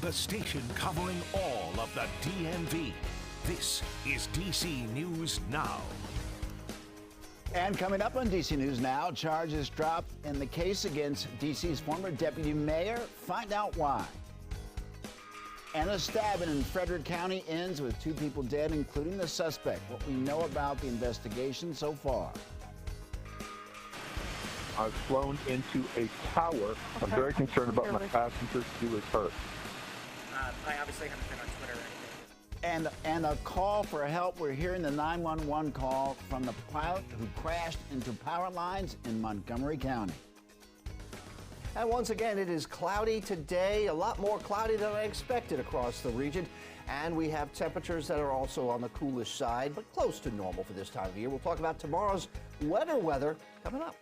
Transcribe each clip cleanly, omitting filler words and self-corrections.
the station covering all of the DMV. This is DC News Now. And coming up on DC News Now, charges dropped in the case against DC's former deputy mayor. Find out why. And a stabbing in Frederick County ends with 2 people dead, including the suspect. What we know about the investigation so far. I've flown into a tower. Okay. I'm very concerned about my passengers who was hurt. I obviously haven't been on Twitter or anything. And a call for help. We're hearing the 911 call from the pilot who crashed into power lines in Montgomery County. And once again, it is cloudy today, a lot more cloudy than I expected across the region. And we have temperatures that are also on the coolish side, but close to normal for this time of year. We'll talk about tomorrow's weather coming up.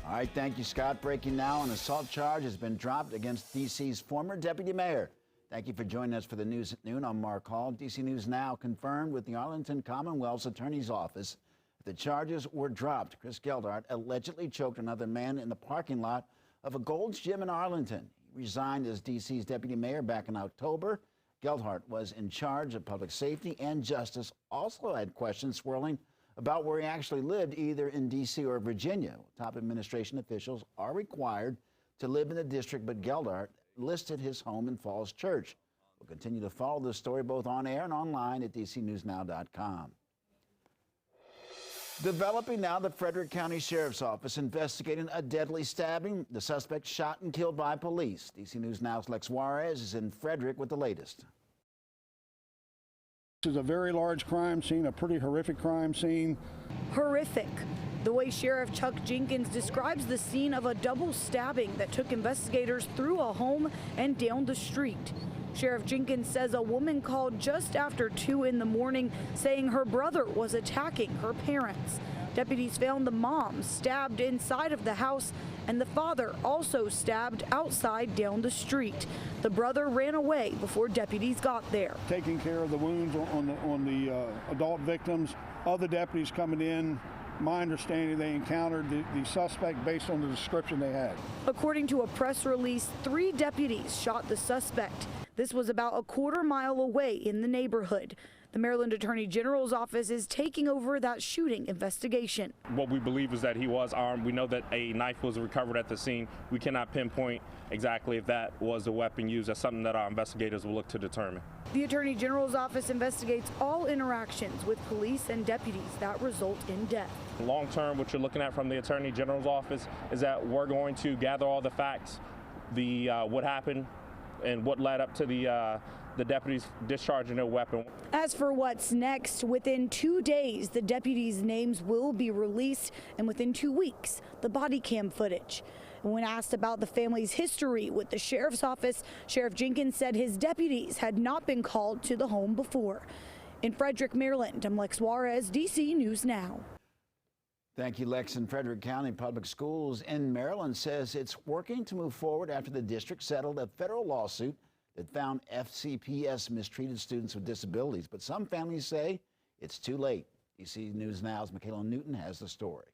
All right, thank you, Scott. Breaking now, an assault charge has been dropped against D.C.'s former deputy mayor. Thank you for joining us for the news at noon. I'm Mark Hall. D.C. News Now confirmed with the Arlington Commonwealth's attorney's office that the charges were dropped. Chris Geldart allegedly choked another man in the parking lot of a Gold's Gym in Arlington. He resigned as D.C.'s deputy mayor back in October. Geldart was in charge of public safety and justice, also had questions swirling about where he actually lived, either in D.C. or Virginia. Top administration officials are required to live in the district, but Geldart listed his home in Falls Church. We'll continue to follow this story both on air and online at dcnewsnow.com. Developing now, the Frederick County Sheriff's Office investigating a deadly stabbing. The suspect shot and killed by police. DC News Now's Lex Juarez is in Frederick with the latest. This is a very large crime scene, a pretty horrific crime scene. Horrific. The way Sheriff Chuck Jenkins describes the scene of a double stabbing that took investigators through a home and down the street. Sheriff Jenkins says a woman called just after 2 in the morning saying her brother was attacking her parents. Deputies found the mom stabbed inside of the house and the father also stabbed outside down the street. The brother ran away before deputies got there. Taking care of the wounds on the adult victims, other deputies coming in. My understanding, they encountered the suspect based on the description they had. According to a press release, 3 deputies shot the suspect. This was about a quarter mile away in the neighborhood. The Maryland Attorney General's office is taking over that shooting investigation. What we believe is that he was armed. We know that a knife was recovered at the scene. We cannot pinpoint exactly if that was the weapon used. That's something that our investigators will look to determine. The Attorney General's office investigates all interactions with police and deputies that result in death. Long term, what you're looking at from the Attorney General's office is that we're going to gather all the facts, what happened, and what led up to the deputies discharging their weapon. As for what's next, within 2 days, the deputies' names will be released, and within 2 weeks, the body cam footage. When asked about the family's history with the sheriff's office, Sheriff Jenkins said his deputies had not been called to the home before. In Frederick, Maryland, I'm Lex Juarez, DC News Now. Thank you, Lex. In Frederick County Public Schools in Maryland says it's working to move forward after the district settled a federal lawsuit that found FCPS mistreated students with disabilities. But some families say it's too late. DC News Now's Michaela Newton has the story.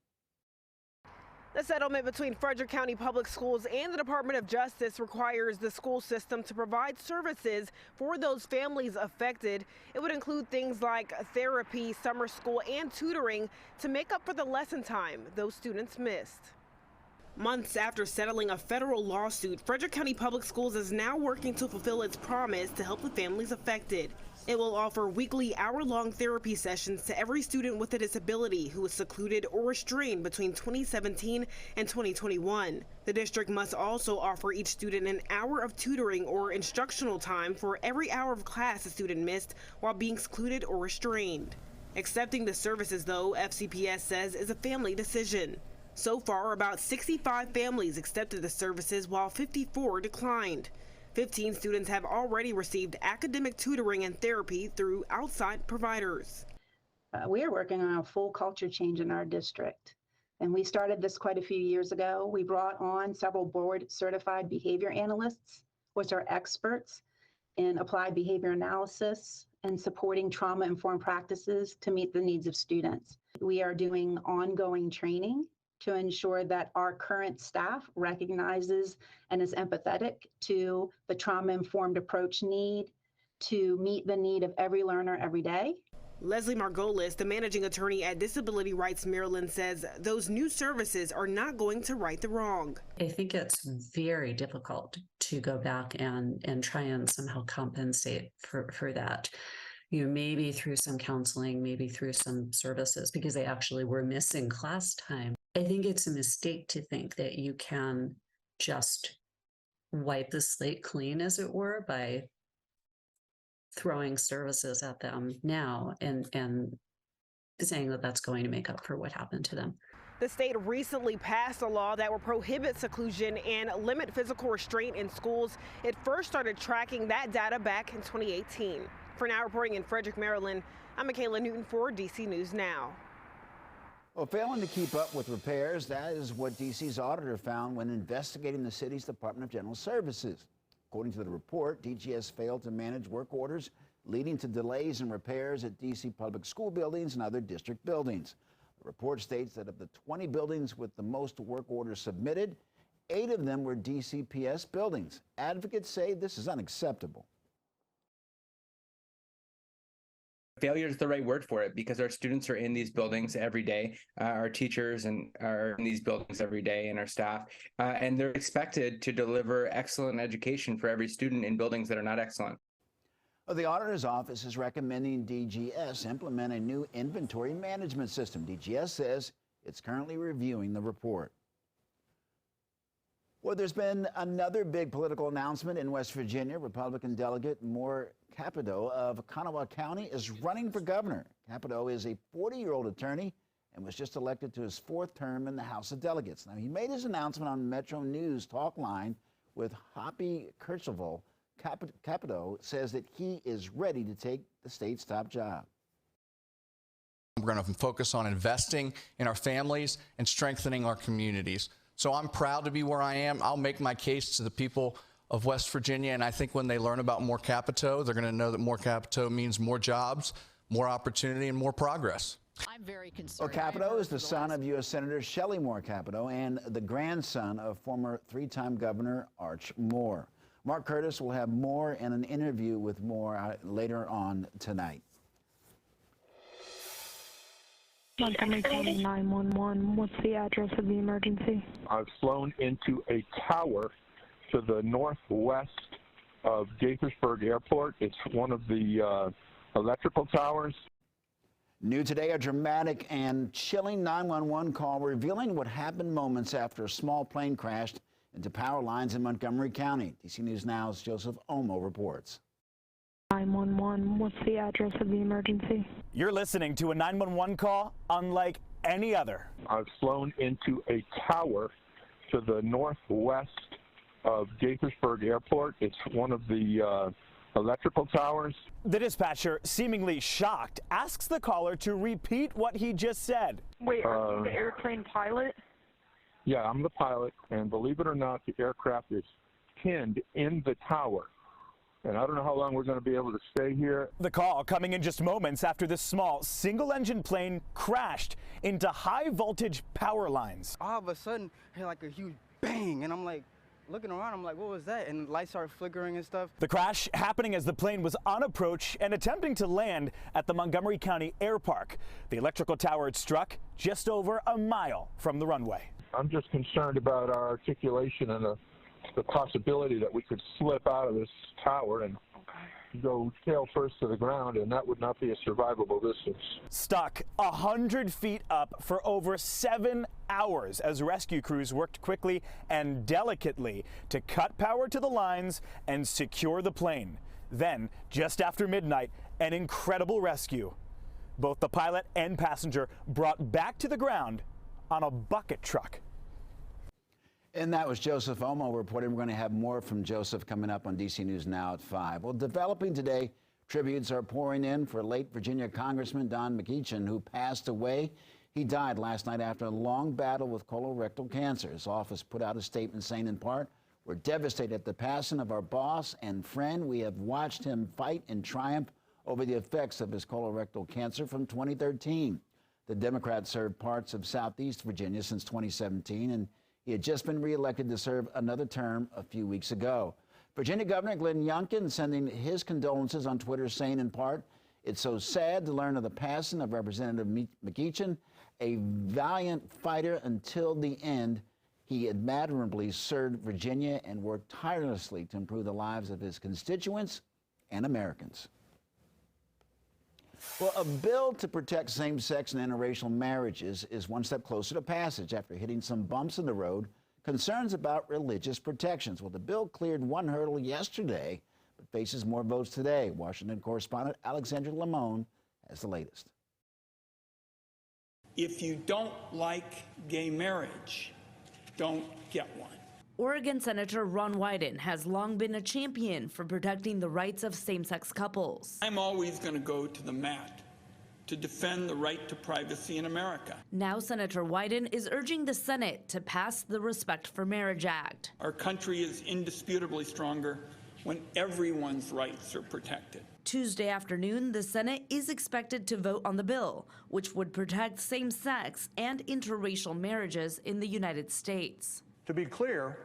The settlement between Frederick County Public Schools and the Department of Justice requires the school system to provide services for those families affected. It would include things like therapy, summer school, and tutoring to make up for the lesson time those students missed. Months after settling a federal lawsuit, Frederick County Public Schools is now working to fulfill its promise to help the families affected. It will offer weekly hour-long therapy sessions to every student with a disability who was secluded or restrained between 2017 and 2021. The district must also offer each student an hour of tutoring or instructional time for every hour of class a student missed while being secluded or restrained. Accepting the services, though, FCPS says is a family decision. So far, about 65 families accepted the services while 54 declined. 15 students have already received academic tutoring and therapy through outside providers. We are working on a full culture change in our district, and we started this quite a few years ago. We brought on several board-certified behavior analysts, which are experts in applied behavior analysis and supporting trauma-informed practices to meet the needs of students. We are doing ongoing training to ensure that our current staff recognizes and is empathetic to the trauma-informed approach need to meet the need of every learner every day. Leslie Margolis, the managing attorney at Disability Rights Maryland, says those new services are not going to right the wrong. I think it's very difficult to go back and try and somehow compensate for that. Maybe through some counseling, maybe through some services, because they actually were missing class time. I think it's a mistake to think that you can just wipe the slate clean, as it were, by throwing services at them now and saying that that's going to make up for what happened to them. The state recently passed a law that will prohibit seclusion and limit physical restraint in schools. It first started tracking that data back in 2018. For now, reporting in Frederick, Maryland, I'm Michaela Newton for DC News Now. Well, failing to keep up with repairs, that is what DC's auditor found when investigating the city's Department of General Services. According to the report, DGS failed to manage work orders, leading to delays in repairs at DC public school buildings and other district buildings. The report states that of the 20 buildings with the most work orders submitted, 8 of them were DCPS buildings. Advocates say this is unacceptable. Failure is the right word for it, because our students are in these buildings every day. Our teachers are in these buildings every day, and our staff, and they're expected to deliver excellent education for every student in buildings that are not excellent. Well, the auditor's office is recommending DGS implement a new inventory management system. DGS says it's currently reviewing the report. Well, there's been another big political announcement in West Virginia. Republican delegate Moore Capito of Kanawha County is running for governor. Capito is a 40-year-old attorney and was just elected to his 4th term in the House of Delegates. Now, he made his announcement on Metro News Talk Line with Hoppy Kercheval. Capito says that he is ready to take the state's top job. We're going to focus on investing in our families and strengthening our communities. So I'm proud to be where I am. I'll make my case to the people of West Virginia, and I think when they learn about Moore Capito, they're going to know that Moore Capito means more jobs, more opportunity, and more progress. I'm very concerned. Well, Capito is the son of U.S. Senator Shelley Moore Capito and the grandson of former 3-time Governor Arch Moore. Mark Curtis will have more in an interview with Moore later on tonight. Montgomery County 911, what's the address of the emergency? I've flown into a tower to the northwest of Gaithersburg Airport. It's one of the electrical towers. New today, a dramatic and chilling 911 call revealing what happened moments after a small plane crashed into power lines in Montgomery County. DC News Now's Joseph Omo reports. 911, what's the address of the emergency? You're listening to a 911 call unlike any other. I've flown into a tower to the northwest of Gaithersburg Airport. It's one of the electrical towers. The dispatcher, seemingly shocked, asks the caller to repeat what he just said. Wait, are you the airplane pilot? Yeah, I'm the pilot, and believe it or not, the aircraft is pinned in the tower. And I don't know how long we're going to be able to stay here. The call coming in just moments after this small single-engine plane crashed into high-voltage power lines. All of a sudden, I hear like a huge bang, and I'm like, looking around, I'm like, what was that? And lights started flickering and stuff. The crash happening as the plane was on approach and attempting to land at the Montgomery County Air Park. The electrical tower it struck just over a mile from the runway. I'm just concerned about our articulation and the possibility that we could slip out of this tower and go tail first to the ground, and that would not be a survivable distance. Stuck 100 feet up for over 7 hours as rescue crews worked quickly and delicately to cut power to the lines and secure the plane. Then, just after midnight, an incredible rescue. Both the pilot and passenger brought back to the ground on a bucket truck. And that was Joseph Omo reporting. We're going to have more from Joseph coming up on DC News Now at 5. Well, developing today, tributes are pouring in for late Virginia Congressman Don McEachin, who passed away. He died last night after a long battle with colorectal cancer. His office put out a statement saying, in part, "We're devastated at the passing of our boss and friend. We have watched him fight and triumph over the effects of his colorectal cancer from 2013. The Democrat served parts of Southeast Virginia since 2017, and he had just been reelected to serve another term a few weeks ago. Virginia Governor Glenn Youngkin sending his condolences on Twitter, saying in part, "It's so sad to learn of the passing of Representative McEachin, a valiant fighter until the end. He admirably served Virginia and worked tirelessly to improve the lives of his constituents and Americans." Well, a bill to protect same-sex and interracial marriages is one step closer to passage after hitting some bumps in the road, concerns about religious protections. Well, the bill cleared one hurdle yesterday, but faces more votes today. Washington correspondent Alexandra Limon has the latest. If you don't like gay marriage, don't get one. Oregon Senator Ron Wyden has long been a champion for protecting the rights of same-sex couples. I'm always going to go to the mat to defend the right to privacy in America. Now Senator Wyden is urging the Senate to pass the Respect for Marriage Act. Our country is indisputably stronger when everyone's rights are protected. Tuesday afternoon, the Senate is expected to vote on the bill, which would protect same-sex and interracial marriages in the United States. To be clear,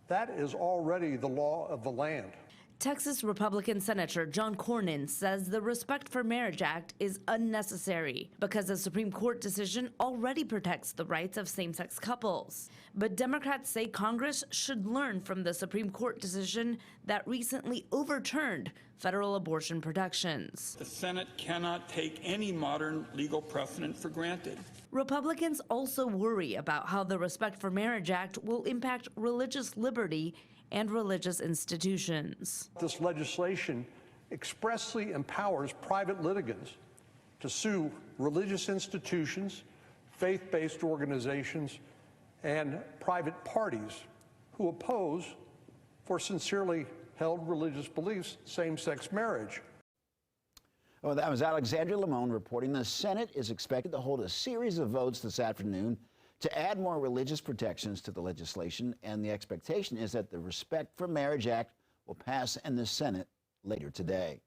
that is already the law of the land. Texas Republican Senator John Cornyn says the Respect for Marriage Act is unnecessary because a Supreme Court decision already protects the rights of same-sex couples. But Democrats say Congress should learn from the Supreme Court decision that recently overturned federal abortion protections. The Senate cannot take any modern legal precedent for granted. Republicans also worry about how the Respect for Marriage Act will impact religious liberty and religious institutions. This legislation expressly empowers private litigants to sue religious institutions, faith-based organizations, and private parties who oppose, for sincerely held religious beliefs, same-sex marriage. Well, that was Alexandra Limon reporting. The Senate is expected to hold a series of votes this afternoon to add more religious protections to the legislation, and the expectation is that the Respect for Marriage Act will pass in the Senate later today.